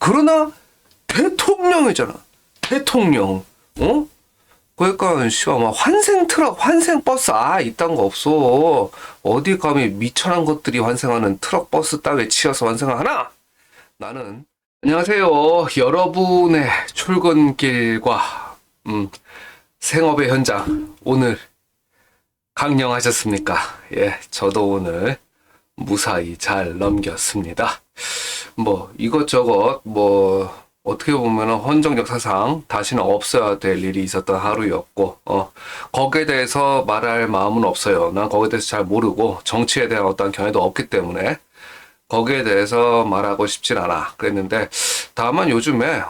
그러나 대통령이잖아. 대통령. 어? 그러니까 씨발 막 환생 트럭, 환생 버스 이딴 거 없어. 어디 감히 미천한 것들이 환생하는 트럭 버스 따위에 치여서 환생하나? 나는 안녕하세요. 여러분의 출근길과 생업의 현장 오늘 강령하셨습니까? 예, 저도 오늘 무사히 잘 넘겼습니다. 뭐 이것저것 어떻게 보면은 헌정 역사상 다시는 없어야 될 일이 있었던 하루였고, 거기에 대해서 말할 마음은 없어요. 난 거기에 대해서 잘 모르고, 정치에 대한 어떤 견해도 없기 때문에, 거기에 대해서 말하고 싶진 않아. 그랬는데, 다만 요즘에,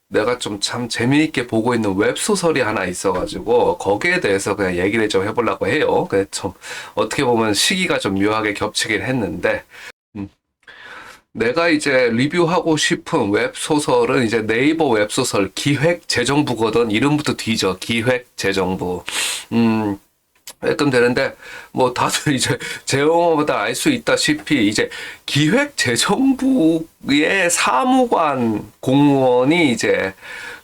내가 좀 참 재미있게 보고 있는 웹소설이 하나 있어가지고, 거기에 대해서 그냥 얘기를 좀 해보려고 해요. 근데 좀, 어떻게 보면 시기가 좀 묘하게 겹치긴 했는데, 내가 이제 리뷰하고 싶은 웹소설은 이제 네이버 웹소설 기획재정부거든. 이름부터 뒤져. 기획재정부. 약간 되는데, 뭐 다들 이제 제목보다 알 수 있다시피 이제 기획재정부의 사무관 공무원이 이제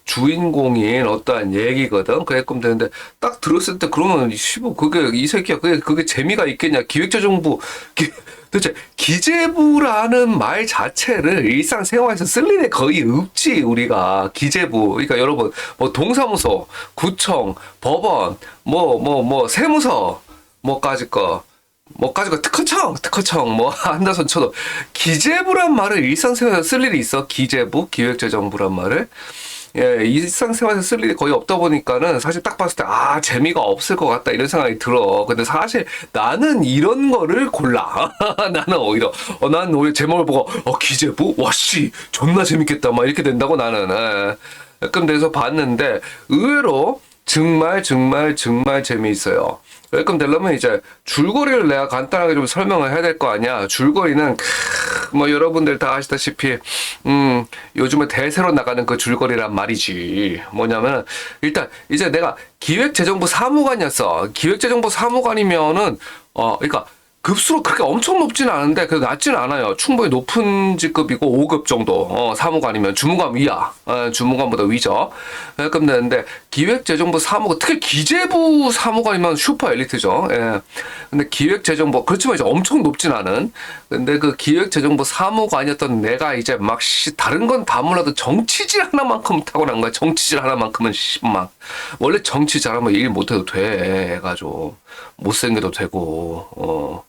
주인공인 어떠한 얘기거든. 그랬끔 되는데, 딱 들었을 때 그러면, 이 새끼야, 그게 재미가 있겠냐. 기획재정부, 도대체 기재부라는 말 자체를 일상생활에서 쓸 일이 거의 없지. 우리가 기재부, 그러니까 여러분 뭐 동사무소, 구청, 법원, 세무서, 특허청 한다손 쳐도 기재부란 말을 일상생활에서 쓸 일이 있어. 기재부, 기획재정부란 말을. 예, 일상생활에서 쓸 일이 거의 없다 보니까는 사실 딱 봤을 때, 재미가 없을 것 같다, 이런 생각이 들어. 근데 사실 나는 이런 거를 골라. 나는 오히려 제목을 보고, 기재부? 와씨, 존나 재밌겠다. 막 이렇게 된다고 나는. 그럼 돼서 봤는데, 의외로 정말 재미있어요. welcome 되려면 이제 줄거리를 내가 간단하게 좀 설명을 해야 될 거 아니야. 줄거리는 여러분들 다 아시다시피 요즘에 대세로 나가는 그 줄거리란 말이지. 뭐냐면 일단 이제 내가 기획재정부 사무관이었어. 기획재정부 사무관이면은 그러니까 급수로 그렇게 엄청 높지는 않은데 그래도 낮지는 않아요. 충분히 높은 직급이고 5급 정도. 사무관이면 주무관 위야. 주무관보다 위죠. 그럼 되는데 기획재정부 사무관, 특히 기재부 사무관이면 슈퍼 엘리트죠. 예. 근데 기획재정부, 그렇지만 이제 엄청 높진 않은. 근데 그 기획재정부 사무관이었던 내가 이제 다른 건 다 몰라도 정치질 하나만큼 타고난 거야. 정치질 하나만큼은 원래 정치 잘하면 일 못해도 돼. 해가지고 못생겨도 되고.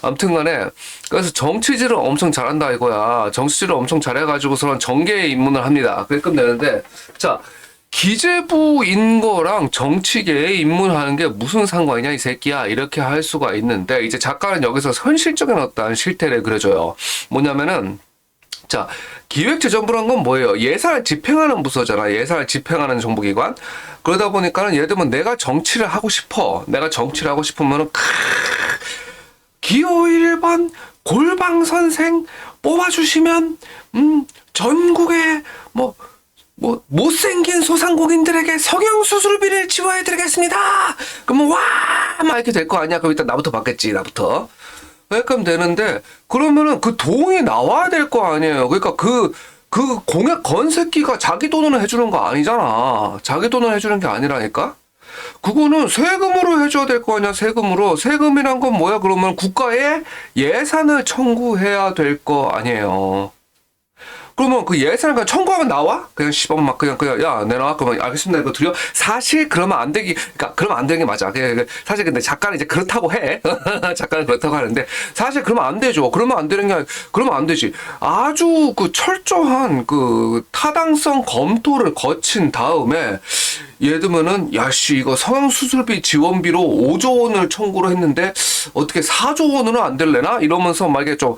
아무튼 간에 그래서 정치질을 엄청 잘한다 이거야. 정치질을 엄청 잘해가지고서는 정계에 입문을 합니다. 그게끔 되는데, 자, 기재부인 거랑 정치계에 입문하는 게 무슨 상관이냐 이 새끼야, 이렇게 할 수가 있는데, 이제 작가는 여기서 현실적인 어떤 실태를 그려줘요. 뭐냐면은, 자, 기획재정부란 건 뭐예요? 예산을 집행하는 부서잖아. 예산을 집행하는 정부기관. 그러다 보니까는 예를 들면 내가 정치를 하고 싶어. 내가 정치를 하고 싶으면은 기호 1번 골방선생 뽑아주시면 전국에 못생긴 소상공인들에게 성형수술비를 지원해드리겠습니다. 그러면 막 이렇게 될 거 아니야. 그럼 일단 나부터 받겠지. 나부터. 그럼 되는데, 그러면은 그 돈이 나와야 될 거 아니에요. 그러니까 그 공약 건 새끼가 자기 돈으로 해주는 거 아니잖아. 자기 돈으로 해주는 게 아니라니까? 그거는 세금으로 해줘야 될 거 아니야. 세금으로. 세금이란 건 뭐야? 그러면 국가에 예산을 청구해야 될 거 아니에요. 그러면 그 예산을 그냥 청구하면 나와? 그냥 그냥 야 내놔. 그러면 알겠습니다. 이거 드려. 사실 그러면 안 되기, 그러니까 그러면 안 되는 게 맞아. 사실 근데 작가는 이제 그렇다고 해. 작가는 그렇다고 하는데 사실 그러면 안 되죠. 그러면 안 되는 게 그러면 안 되지. 아주 그 철저한 그 타당성 검토를 거친 다음에, 예를 들면은 야씨 이거 성형수술비 지원비로 5조 원을 청구를 했는데 어떻게 4조 원으로 안 될래나? 이러면서 막 이게 좀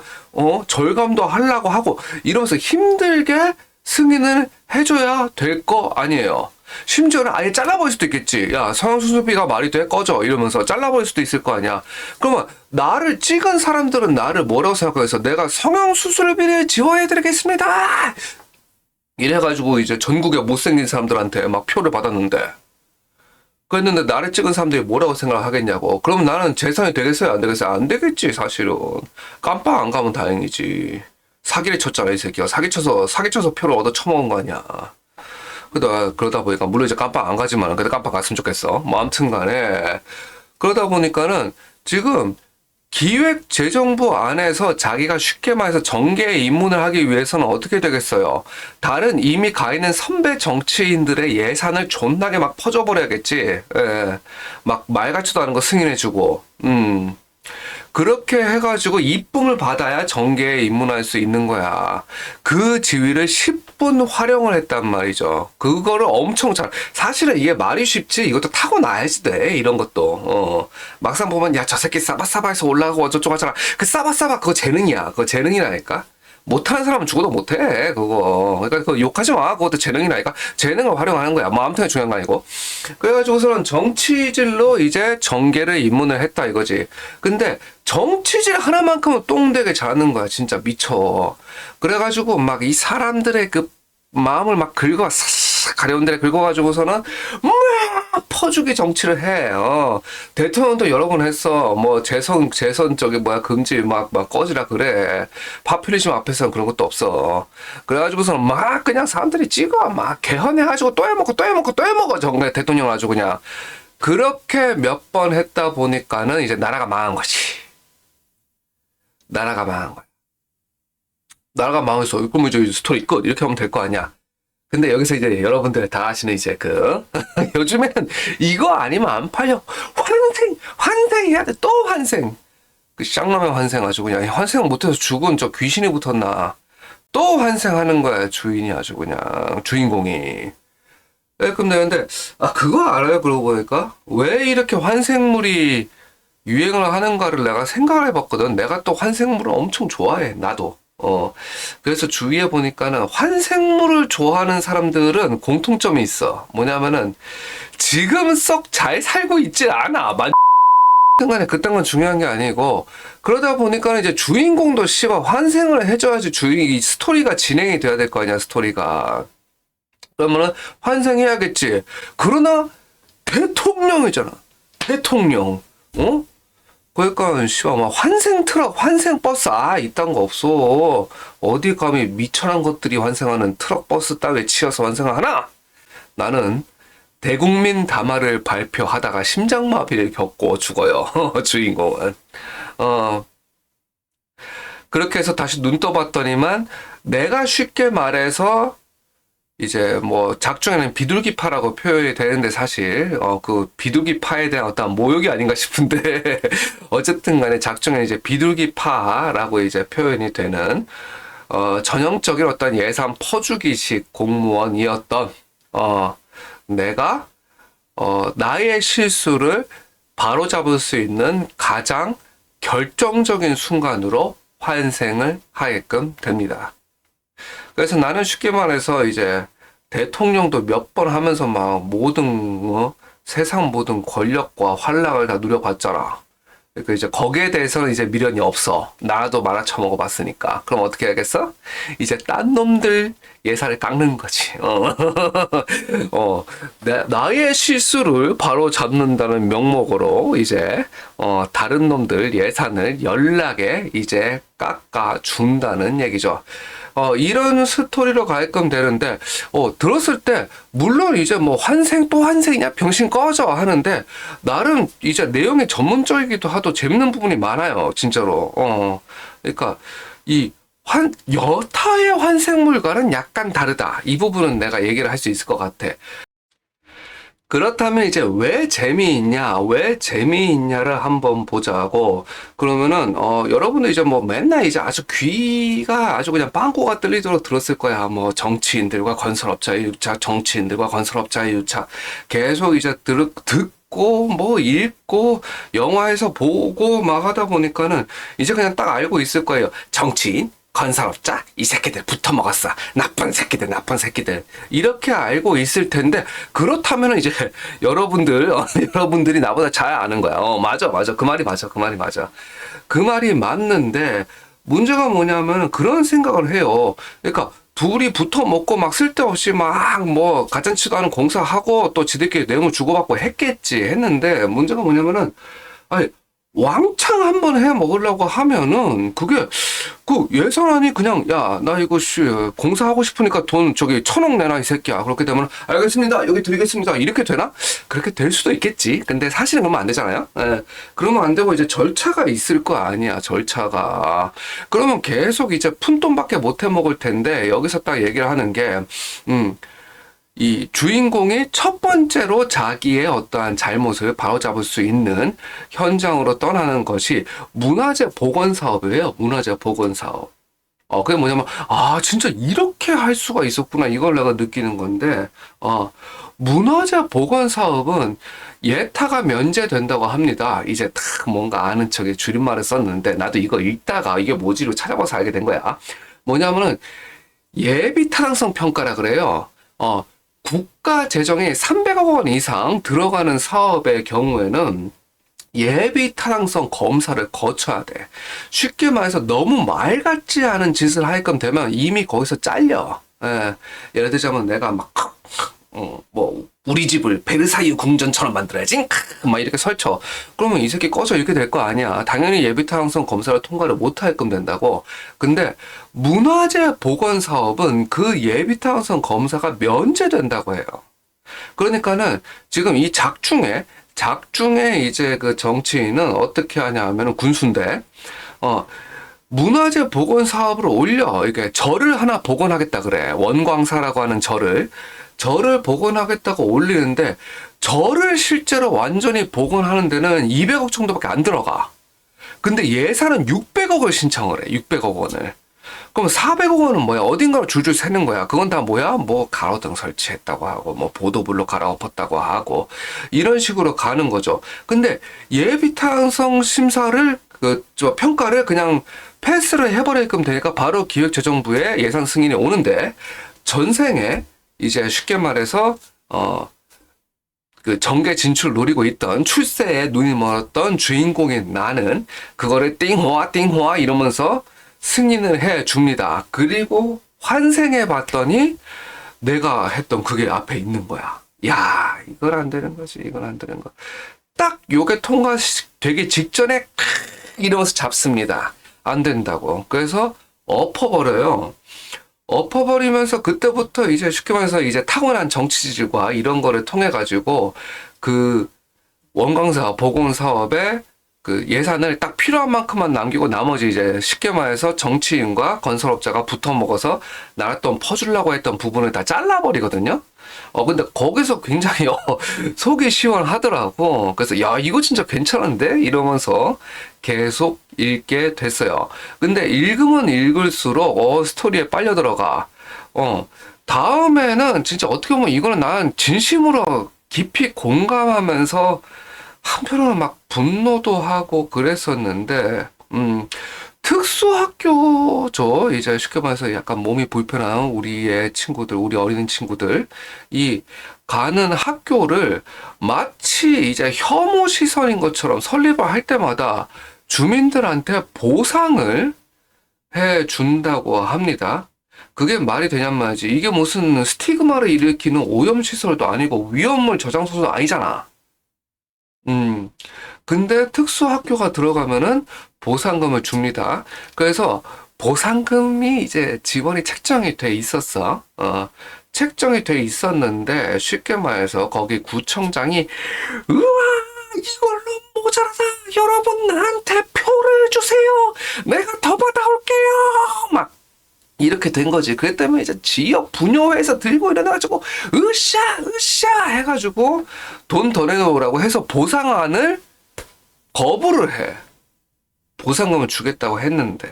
절감도 하려고 하고 이러면서 힘들게 승인을 해줘야 될 거 아니에요. 심지어는 아예 잘라버릴 수도 있겠지. 야, 성형수술비가 말이 돼? 꺼져. 이러면서 잘라버릴 수도 있을 거 아니야. 그러면 나를 찍은 사람들은 나를 뭐라고 생각해서 내가 성형수술비를 지원해드리겠습니다. 이래가지고 이제 전국에 못생긴 사람들한테 막 표를 받았는데, 그랬는데 나를 찍은 사람들이 뭐라고 생각하겠냐고. 그럼 나는 재산이 되겠어요? 안 되겠어요? 안 되겠지, 사실은. 깜빵 안 가면 다행이지. 사기를 쳤잖아, 이 새끼가. 사기쳐서 표를 얻어 처먹은 거 아니야. 그러다 보니까, 물론 이제 깜빵 안 가지만, 그래도 깜빵 갔으면 좋겠어. 뭐, 아무튼 간에. 그러다 보니까는, 지금, 기획재정부 안에서 자기가 쉽게 말해서 정계에 입문을 하기 위해서는 어떻게 되겠어요? 다른 이미 가 있는 선배 정치인들의 예산을 존나게 막 퍼줘버려야겠지. 예. 막 말 같지도 않은 거 승인해주고. 그렇게 해가지고 이쁨을 받아야 정계에 입문할 수 있는 거야. 그 지위를 10분 활용을 했단 말이죠. 그거를 엄청 사실은 이게 말이 쉽지, 이것도 타고나야지 돼, 이런 것도. 막상 보면, 야, 저 새끼 싸바싸바해서 올라가고 어쩌고 하잖아. 그 싸바싸바 그거 재능이야. 그거 재능이라니까? 못하는 사람은 죽어도 못해, 그거. 그러니까 그거 욕하지 마. 그것도 재능이라니까. 재능을 활용하는 거야. 뭐 아무튼 중요한 거 아니고. 그래가지고서는 정치질로 이제 정계를 입문을 했다 이거지. 근데 정치질 하나만큼은 똥되게 잘하는 거야. 진짜 미쳐. 그래가지고 막 이 사람들의 그 마음을 막 싹 가려운 데를 긁어가지고서는 막 퍼주기 정치를 해. 대통령도 여러 번 했어. 뭐 재선 저기 뭐야 금지 막 꺼지라 그래. 파퓰리즘 앞에서는 그런 것도 없어. 그래가지고서는 막 그냥 사람들이 찍어 막 개헌해가지고 또 해먹어 정말 대통령 아주 그냥 그렇게 몇 번 했다 보니까는 이제 나라가 망한 거지. 나라가 망한 거야. 나라가 망해서 그러면 이제 스토리 끝 이렇게 하면 될 거 아니야. 근데 여기서 이제 여러분들 다 아시는 이제 요즘에는 이거 아니면 안 팔려. 환생해야 돼. 또 환생. 그 쌍라면 환생 아주 그냥 환생 못해서 죽은 저 귀신이 붙었나. 또 환생하는 거야 주인이 아주 그냥 주인공이. 근데 그거 알아요? 그러고 보니까 왜 이렇게 환생물이 유행을 하는가를 내가 생각을 해봤거든. 내가 또 환생물을 엄청 좋아해. 나도. 그래서 주위에 보니까는 환생물을 좋아하는 사람들은 공통점이 있어. 뭐냐면은, 지금 썩 잘 살고 있지 않아. 순간에 그딴 건 중요한 게 아니고, 그러다 보니까 이제 주인공도 환생을 해줘야지 이 스토리가 진행이 돼야 될 거 아니야, 스토리가. 그러면은 환생해야겠지. 그러나, 대통령이잖아. 대통령. 그러니까 막 환생 트럭, 환생 버스 이딴 거 없어. 어디 감히 미천한 것들이 환생하는 트럭 버스 따위에 치여서 환생을 하나? 나는 대국민 담화를 발표하다가 심장마비를 겪고 죽어요. 주인공은. 그렇게 해서 다시 눈 떠봤더니만 내가 쉽게 말해서 이제 뭐 작중에는 비둘기파라고 표현이 되는데 사실 그 비둘기파에 대한 어떤 모욕이 아닌가 싶은데 어쨌든 간에 작중에 이제 비둘기파라고 이제 표현이 되는 전형적인 어떤 예산 퍼주기식 공무원이었던 내가 나의 실수를 바로잡을 수 있는 가장 결정적인 순간으로 환생을 하게끔 됩니다. 그래서 나는 쉽게 말해서 이제 대통령도 몇 번 하면서 막 세상 모든 권력과 환락을 다 누려봤잖아. 그러니까 이제 거기에 대해서는 이제 미련이 없어. 나도 말아쳐먹어 봤으니까. 그럼 어떻게 해야겠어? 이제 딴 놈들 예산을 깎는 거지. 나의 실수를 바로 잡는다는 명목으로 이제 다른 놈들 예산을 연락에 이제 깎아준다는 얘기죠. 이런 스토리로 가게끔 되는데, 들었을 때, 물론 이제 뭐 환생 또 환생이냐, 병신 꺼져 하는데, 나름 이제 내용이 전문적이기도 하도 재밌는 부분이 많아요, 진짜로. 그러니까, 여타의 환생물과는 약간 다르다. 이 부분은 내가 얘기를 할 수 있을 것 같아. 그렇다면 이제 왜 재미있냐를 한번 보자고. 그러면은 여러분들 이제 뭐 맨날 이제 아주 귀가 아주 그냥 빵꾸가 뚫리도록 들었을 거야. 뭐 정치인들과 건설업자의 유착, 정치인들과 건설업자의 유착 계속 이제 듣고 뭐 읽고 영화에서 보고 막 하다 보니까는 이제 그냥 딱 알고 있을 거예요. 정치인, 건설업자, 이 새끼들 붙어먹었어. 나쁜 새끼들. 이렇게 알고 있을 텐데, 그렇다면 이제 여러분들이 나보다 잘 아는 거야. 맞아. 그 말이 맞아. 그 말이 맞는데, 문제가 뭐냐면 그런 생각을 해요. 그러니까, 둘이 붙어먹고 막 쓸데없이 막 뭐 가짠치도 않은 공사하고 또 지들끼리 내용을 주고받고 했는데, 문제가 뭐냐면은, 아니, 왕창 한번 해 먹으려고 하면은 그게 그 예산안이 그냥 야 나 이거 공사하고 싶으니까 돈 저기 1,000억 내놔 이 새끼야. 그렇게 되면 알겠습니다 여기 드리겠습니다 이렇게 되나? 그렇게 될 수도 있겠지. 근데 사실은 그러면 안 되잖아요. 예. 그러면 안 되고 이제 절차가 있을 거 아니야. 절차가. 그러면 계속 이제 푼돈밖에 못 해 먹을 텐데 여기서 딱 얘기를 하는 게 이 주인공이 첫 번째로 자기의 어떠한 잘못을 바로잡을 수 있는 현장으로 떠나는 것이 문화재 복원 사업이에요. 문화재 복원 사업. 그게 뭐냐면, 진짜 이렇게 할 수가 있었구나. 이걸 내가 느끼는 건데, 문화재 복원 사업은 예타가 면제된다고 합니다. 이제 딱 뭔가 아는 척에 줄임말을 썼는데, 나도 이거 읽다가 이게 뭐지로 찾아봐서 알게 된 거야. 뭐냐면은, 예비 타당성 평가라 그래요. 국가 재정이 300억 원 이상 들어가는 사업의 경우에는 예비 타당성 검사를 거쳐야 돼. 쉽게 말해서 너무 말 같지 않은 짓을 하게끔 되면 이미 거기서 잘려. 예를 들자면 내가 뭐 우리 집을 베르사유 궁전처럼 만들어야지 막 이렇게 설쳐. 그러면 이 새끼 꺼져 이렇게 될 거 아니야. 당연히 예비 타당성 검사를 통과를 못 하게끔 된다고. 근데 문화재 복원 사업은 그 예비 타당성 검사가 면제된다고 해요. 그러니까는 지금 이 작중에 이제 그 정치인은 어떻게 하냐 하면은 군수인데 문화재 복원 사업을 올려. 이게 절을 하나 복원하겠다 그래. 원광사라고 하는 절을 복원하겠다고 올리는데 절을 실제로 완전히 복원하는 데는 200억 정도밖에 안 들어가. 근데 예산은 600억을 신청을 해. 600억 원을. 그럼 400억 원은 뭐야? 어딘가로 줄줄 새는 거야. 그건 다 뭐야? 뭐 가로등 설치했다고 하고 뭐 보도블록 갈아엎었다고 하고 이런 식으로 가는 거죠. 근데 예비타당성 심사를 평가를 그냥 패스를 해버리게끔 되니까 바로 기획재정부에 예산 승인이 오는데 전생에 이제 쉽게 말해서 그 정계 진출 노리고 있던 출세에 눈이 멀었던 주인공인 나는 그거를 띵호아 이러면서 승인을 해 줍니다. 그리고 환생해 봤더니 내가 했던 그게 앞에 있는 거야. 야, 이건 안 되는 거지. 이건 안 되는 거. 딱 요게 통과되기 직전에 이러면서 잡습니다. 안 된다고. 그래서 엎어버려요. 엎어버리면서 그때부터 이제 쉽게 말해서 이제 타고난 정치질과 이런 거를 통해 가지고 그 원광사 복원 사업에 그 예산을 딱 필요한 만큼만 남기고 나머지 이제 쉽게 말해서 정치인과 건설업자가 붙어 먹어서 나라 돈 퍼주려고 했던 부분을 다 잘라버리거든요. 근데 거기서 굉장히 속이 시원하더라고. 그래서 야 이거 진짜 괜찮은데 이러면서 계속 읽게 됐어요. 근데 읽으면 읽을수록 스토리에 빨려 들어가. 다음에는 진짜 어떻게 보면 이거는 난 진심으로 깊이 공감하면서 한편으로는 막 분노도 하고 그랬었는데, 특수학교죠. 이제 쉽게 말해서 약간 몸이 불편한 우리의 친구들, 우리 어린 친구들, 이 가는 학교를 마치 이제 혐오 시설인 것처럼 설립을 할 때마다 주민들한테 보상을 해 준다고 합니다. 그게 말이 되냔 말이지. 이게 무슨 스티그마를 일으키는 오염시설도 아니고 위험물 저장소도 아니잖아. 음, 근데 특수학교가 들어가면은 보상금을 줍니다. 그래서 보상금이 이제 지원이 책정이 돼 있었어. 책정이 돼 있었는데 쉽게 말해서 거기 구청장이 우와 이걸로 모자라다 여러분 나한테 표를 주세요 내가 더 받아올게요 막 이렇게 된 거지. 그랬 때문에 이제 지역 분여회에서 들고 일어나가지고 으쌰 해가지고 돈 더 내놓으라고 해서 보상안을 거부를 해. 보상금을 주겠다고 했는데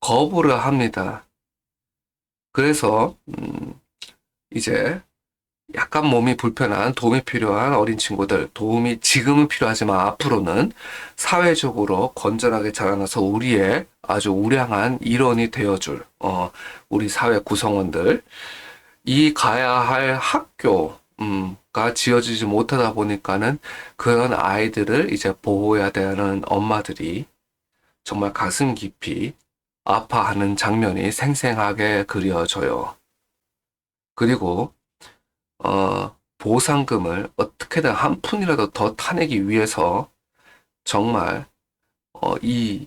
거부를 합니다. 그래서 이제 약간 몸이 불편한 도움이 필요한 어린 친구들 도움이 지금은 필요하지만 앞으로는 사회적으로 건전하게 자라나서 우리의 아주 우량한 일원이 되어줄 우리 사회 구성원들 이 가야 할 학교가 지어지지 못하다 보니까는 그런 아이들을 이제 보호해야 되는 엄마들이 정말 가슴 깊이 아파하는 장면이 생생하게 그려져요. 그리고 보상금을 어떻게든 한 푼이라도 더 타내기 위해서 정말 이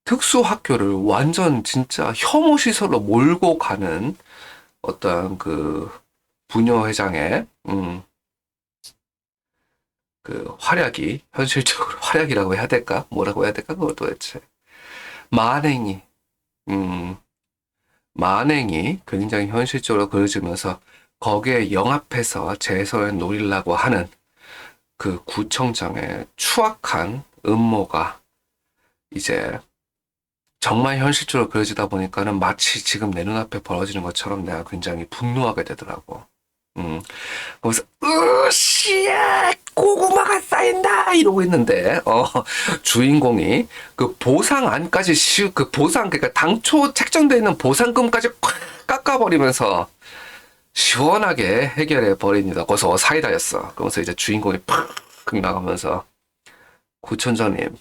특수학교를 완전 진짜 혐오 시설로 몰고 가는 어떤 그 부녀회장의 그 활약이 현실적으로 활약이라고 해야 될까? 뭐라고 해야 될까? 그걸 도대체 만행이 음, 만행이 굉장히 현실적으로 그려지면서 거기에 영합해서 재선을 노리려고 하는 그 구청장의 추악한 음모가 이제 정말 현실적으로 그려지다 보니까는 마치 지금 내 눈앞에 벌어지는 것처럼 내가 굉장히 분노하게 되더라고. 거기서 으쌰 고구마가 쌓인다 이러고 있는데 주인공이 그 보상안까지 그 보상 그러니까 당초 책정되어 있는 보상금까지 콱 깎아버리면서 시원하게 해결해 버립니다. 거기서 사이다였어. 그러면서 이제 주인공이 팍 나가면서 구청장님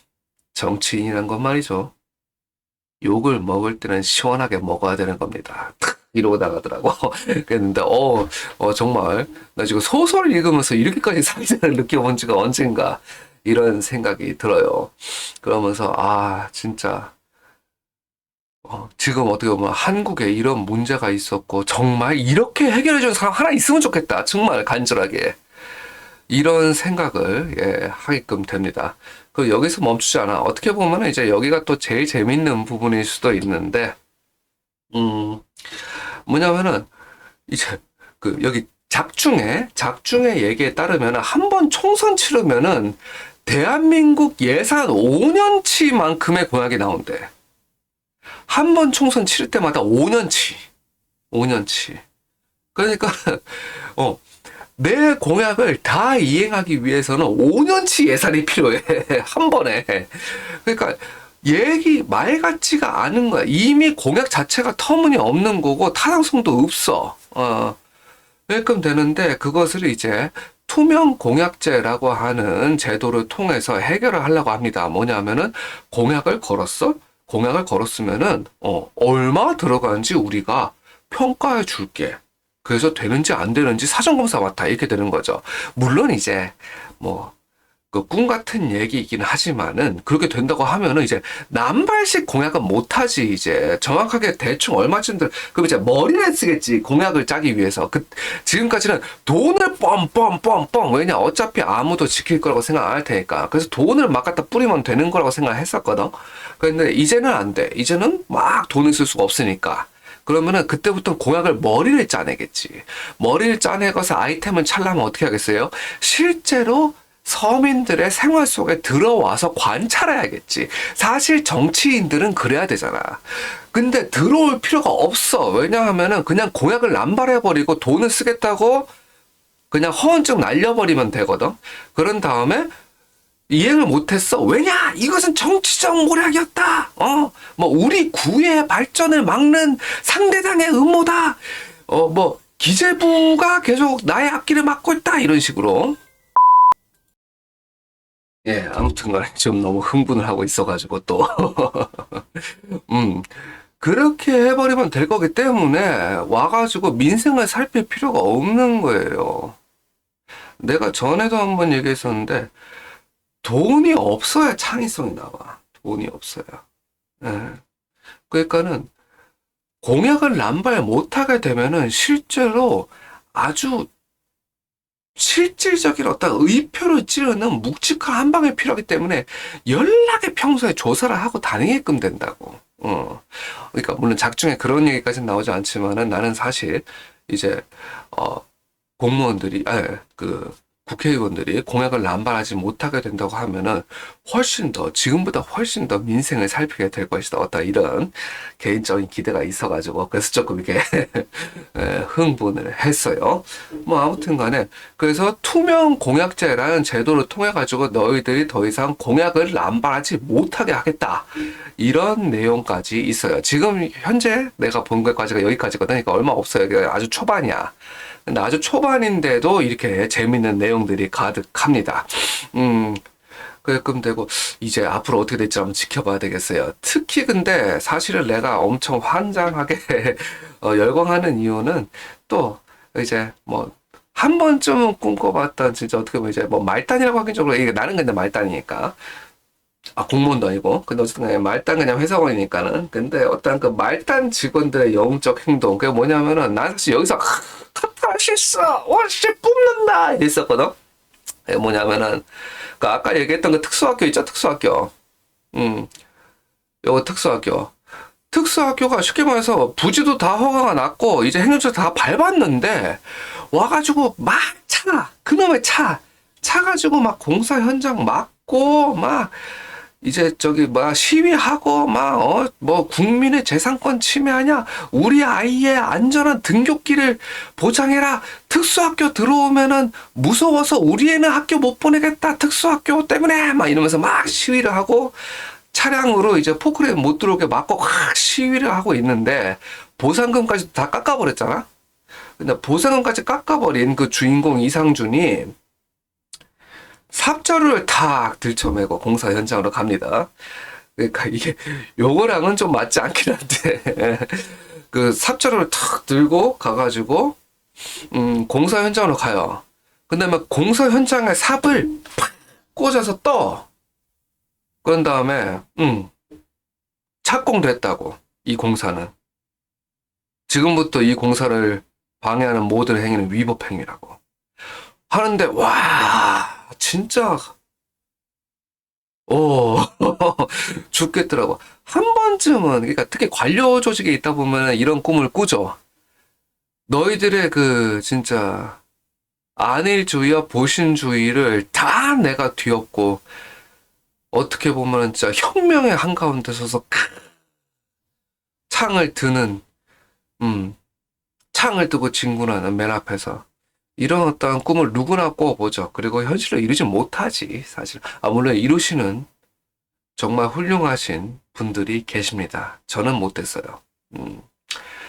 정치인이란 건 말이죠. 욕을 먹을 때는 시원하게 먹어야 되는 겁니다. 이러고 나가더라고. 그랬는데, 정말, 나 지금 소설을 읽으면서 이렇게까지 사회자를 느껴본 지가 언젠가, 이런 생각이 들어요. 그러면서, 진짜, 지금 어떻게 보면 한국에 이런 문제가 있었고, 정말 이렇게 해결해주는 사람 하나 있으면 좋겠다. 정말 간절하게. 이런 생각을 하게끔 됩니다. 그 여기서 멈추지 않아. 어떻게 보면 이제 여기가 또 제일 재밌는 부분일 수도 있는데, 뭐냐면은 이제 그 여기 작중의 얘기에 따르면 한 번 총선 치르면은 대한민국 예산 5년치만큼의 공약이 나온대. 한 번 총선 치를 때마다 5년치. 그러니까 내 공약을 다 이행하기 위해서는 5년치 예산이 필요해. 한 번에. 그러니까 말 같지가 않은 거야. 이미 공약 자체가 터무니없는 거고 타당성도 없어. 그러니까 되는데 그것을 이제 투명 공약제라고 하는 제도를 통해서 해결을 하려고 합니다. 뭐냐면은 공약을 걸었어? 공약을 걸었으면은 얼마 들어가는지 우리가 평가해 줄게. 그래서 되는지 안 되는지 사전검사 맡아 이렇게 되는 거죠. 물론 이제 그 꿈 같은 얘기이긴 하지만은 그렇게 된다고 하면은 이제 남발식 공약은 못하지. 이제 정확하게 대충 얼마쯤 그럼 이제 머리를 쓰겠지. 공약을 짜기 위해서. 지금까지는 돈을 뻔 왜냐 어차피 아무도 지킬 거라고 생각 안 할 테니까. 그래서 돈을 막 갖다 뿌리면 되는 거라고 생각했었거든. 그런데 이제는 안 돼. 이제는 막 돈을 쓸 수가 없으니까. 그러면은 그때부터 공약을 머리를 짜내겠지. 머리를 짜내고서 아이템을 찾려면 어떻게 하겠어요? 실제로 서민들의 생활 속에 들어와서 관찰해야겠지. 사실 정치인들은 그래야 되잖아. 근데 들어올 필요가 없어. 왜냐하면은 그냥 공약을 남발해버리고 돈을 쓰겠다고 그냥 허언증 날려버리면 되거든. 그런 다음에 이행을 못했어. 왜냐? 이것은 정치적 모략이었다. 우리 구의 발전을 막는 상대당의 음모다. 기재부가 계속 나의 앞길을 막고 있다. 이런 식으로. 아무튼 간에 좀 너무 흥분을 하고 있어가지고 또. 그렇게 해버리면 될 거기 때문에 와가지고 민생을 살필 필요가 없는 거예요. 내가 전에도 한번 얘기했었는데, 돈이 없어야 창의성이 나와. 돈이 없어야. 그러니까는 공약을 남발 못하게 되면은 실제로 아주 실질적인 어떤 의표를 찌르는 묵직한 한 방이 필요하기 때문에 연락에 평소에 조사를 하고 다니게끔 된다고. 그러니까 물론 작중에 그런 얘기까지는 나오지 않지만은 나는 사실 이제 공무원들이 국회의원들이 공약을 남발하지 못하게 된다고 하면은 지금보다 훨씬 더 민생을 살피게 될 것이다. 어떤 이런 개인적인 기대가 있어가지고, 그래서 조금 이렇게 흥분을 했어요. 아무튼 간에, 그래서 투명 공약제라는 제도를 통해가지고 너희들이 더 이상 공약을 남발하지 못하게 하겠다. 이런 내용까지 있어요. 지금 현재 내가 본 것까지가 여기까지거든. 그러니까 얼마 없어요. 아주 초반이야. 근데 아주 초반인데도 이렇게 재밌는 내용들이 가득합니다. 그게끔 되고 이제 앞으로 어떻게 될지 한번 지켜봐야 되겠어요. 특히 근데 사실은 내가 엄청 환장하게 열광하는 이유는 또 이제 한 번쯤은 꿈꿔봤던 진짜 어떻게 보면 이제 뭐 말단이라고 하긴 좀 그래. 이게 나는 근데 말단이니까 공무원도 아니고 근데 어쨌든 간에 말단 그냥 회사원이니까는 근데 어떤 그 말단 직원들의 영적 행동 그게 뭐냐면은 난 사실 여기서 카타르시스 와씨 뿜는다 이랬었거든. 그게 뭐냐면은 그 아까 얘기했던 그 특수학교 있죠 특수학교 음 요거 특수학교가 쉽게 말해서 부지도 다 허가가 났고 이제 행정처 다 밟았는데 와가지고 막 그놈의 차 가지고 막 공사 현장 막고 막 이제 저기 뭐 시위하고 막 뭐 국민의 재산권 침해하냐 우리 아이의 안전한 등굣길을 보장해라 특수학교 들어오면은 무서워서 우리 애는 학교 못 보내겠다 특수학교 때문에 막 이러면서 막 시위를 하고 차량으로 이제 포크레인 못 들어오게 막고 확 시위를 하고 있는데 보상금까지 다 깎아버렸잖아. 근데 보상금까지 깎아버린 그 주인공 이상준이 삽자루를 탁 들쳐매고 공사 현장으로 갑니다. 그러니까 이게 요거랑은 좀 맞지 않긴 한데 그 삽자루를 탁 들고 가가지고 공사 현장으로 가요. 근데 막 공사 현장에 삽을 팍 꽂아서 떠. 그런 다음에 착공됐다고 이 공사는 지금부터 이 공사를 방해하는 모든 행위는 위법 행위라고 하는데 와 진짜 오 죽겠더라고. 한 번쯤은 그러니까 특히 관료 조직에 있다 보면 이런 꿈을 꾸죠. 너희들의 그 진짜 안일주의와 보신주의를 다 내가 뒤엎고 어떻게 보면 진짜 혁명의 한가운데 서서 창을 드는 창을 두고 진군하는 맨 앞에서 이런 어떤 꿈을 누구나 꿔보죠. 그리고 현실로 이루지 못하지 사실. 물론 이루시는 정말 훌륭하신 분들이 계십니다. 저는 못했어요.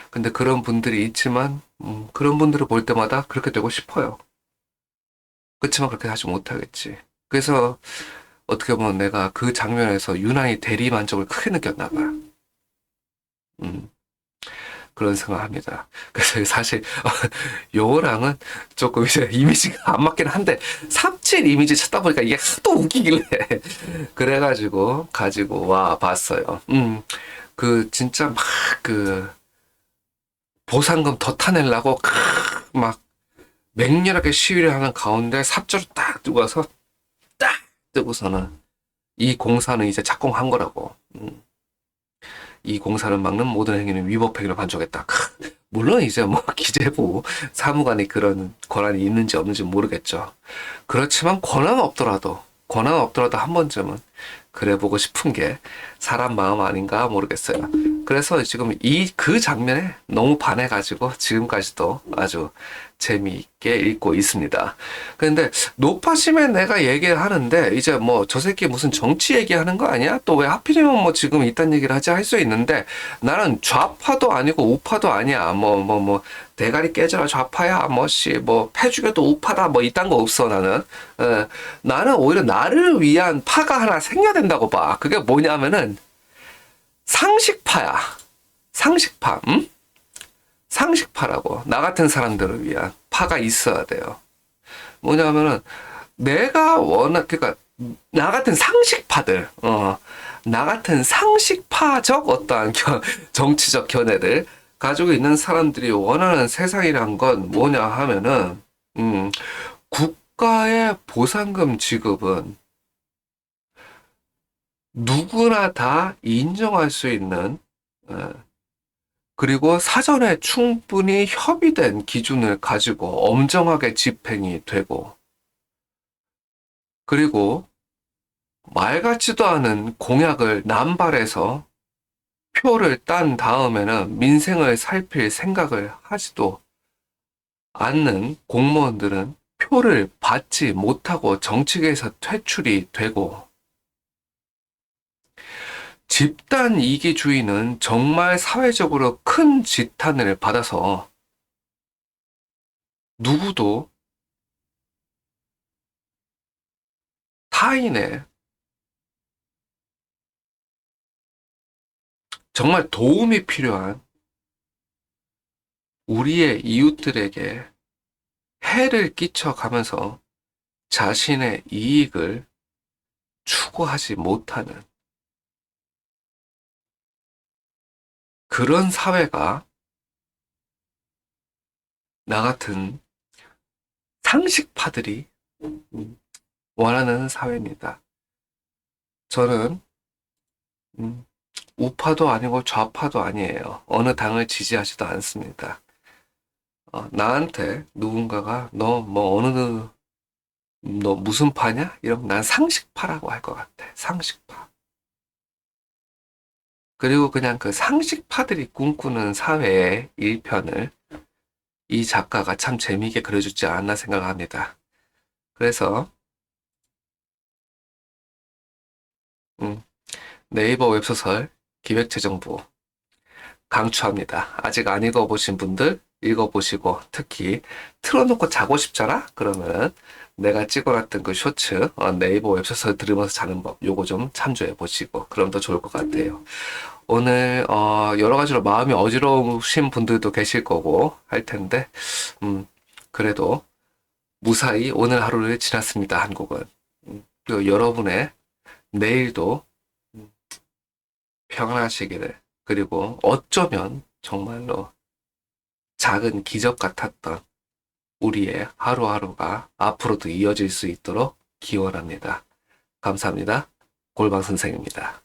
근데 그런 분들이 있지만 그런 분들을 볼 때마다 그렇게 되고 싶어요. 그렇지만 그렇게 하지 못하겠지. 그래서 어떻게 보면 내가 그 장면에서 유난히 대리만족을 크게 느꼈나 봐요. 그런 생각합니다. 그래서 사실 요거랑은 조금 이제 이미지가 안 맞긴 한데 삽질 이미지 찾다 보니까 이게 하도 웃기길래 그래가지고 가지고 와 봤어요. 그 진짜 막 그 보상금 더 타내려고 막 맹렬하게 시위를 하는 가운데 삽질을 딱 들고 와서 딱 뜨고서는 이 공사는 이제 착공한 거라고. 이 공사를 막는 모든 행위는 위법 행위로 간주하겠다. 물론 이제 뭐 기재부 사무관이 그런 권한이 있는지 없는지 모르겠죠. 그렇지만 권한 없더라도 한 번쯤은 그래 보고 싶은 게 사람 마음 아닌가 모르겠어요. 그래서 지금 그 장면에 너무 반해가지고 지금까지도 아주 재미있게 읽고 있습니다. 근데 높아심에 내가 얘기를 하는데 이제 뭐 저 새끼 무슨 정치 얘기하는 거 아니야? 또 왜 하필이면 뭐 지금 이딴 얘기를 하지 할 수 있는데 나는 좌파도 아니고 우파도 아니야. 뭐 대가리 깨져라 좌파야. 뭐 패 죽여도 우파다. 뭐 이딴 거 없어 나는. 나는 오히려 나를 위한 파가 하나 생겨야 된다고 봐. 그게 뭐냐면은 상식파야. 상식파. 상식파라고. 나 같은 사람들을 위한 파가 있어야 돼요. 뭐냐면은 내가 그러니까 나 같은 상식파들, 나 같은 상식파적 어떠한 정치적 견해들 가지고 있는 사람들이 원하는 세상이란 건 뭐냐 하면은, 국가의 보상금 지급은 누구나 다 인정할 수 있는, 그리고 사전에 충분히 협의된 기준을 가지고 엄정하게 집행이 되고, 그리고 말 같지도 않은 공약을 남발해서 표를 딴 다음에는 민생을 살필 생각을 하지도 않는 공무원들은 표를 받지 못하고 정치계에서 퇴출이 되고, 집단 이기주의는 정말 사회적으로 큰 지탄을 받아서 누구도 타인의 정말 도움이 필요한 우리의 이웃들에게 해를 끼쳐가면서 자신의 이익을 추구하지 못하는 그런 사회가 나 같은 상식파들이 원하는 사회입니다. 저는 우파도 아니고 좌파도 아니에요. 어느 당을 지지하지도 않습니다. 나한테 누군가가 너 무슨 파냐? 이러면 난 상식파라고 할 것 같아. 상식파. 그리고 그냥 그 상식파들이 꿈꾸는 사회의 일편을 이 작가가 참 재미있게 그려주지 않았나 생각합니다. 그래서 음, 네이버 웹소설 기획재정부 강추합니다. 아직 안 읽어보신 분들 읽어보시고, 특히 틀어놓고 자고 싶잖아? 그러면 내가 찍어놨던 그 쇼츠, 네이버 웹소설 들으면서 자는 법, 요거 좀 참조해 보시고 그럼 더 좋을 것 같아요. 오늘 여러 가지로 마음이 어지러우신 분들도 계실 거고 할 텐데, 그래도 무사히 오늘 하루를 지났습니다. 한국은. 그리고 여러분의 내일도 평안하시기를, 그리고 어쩌면 정말로 작은 기적 같았던 우리의 하루하루가 앞으로도 이어질 수 있도록 기원합니다. 감사합니다. 골방 선생입니다.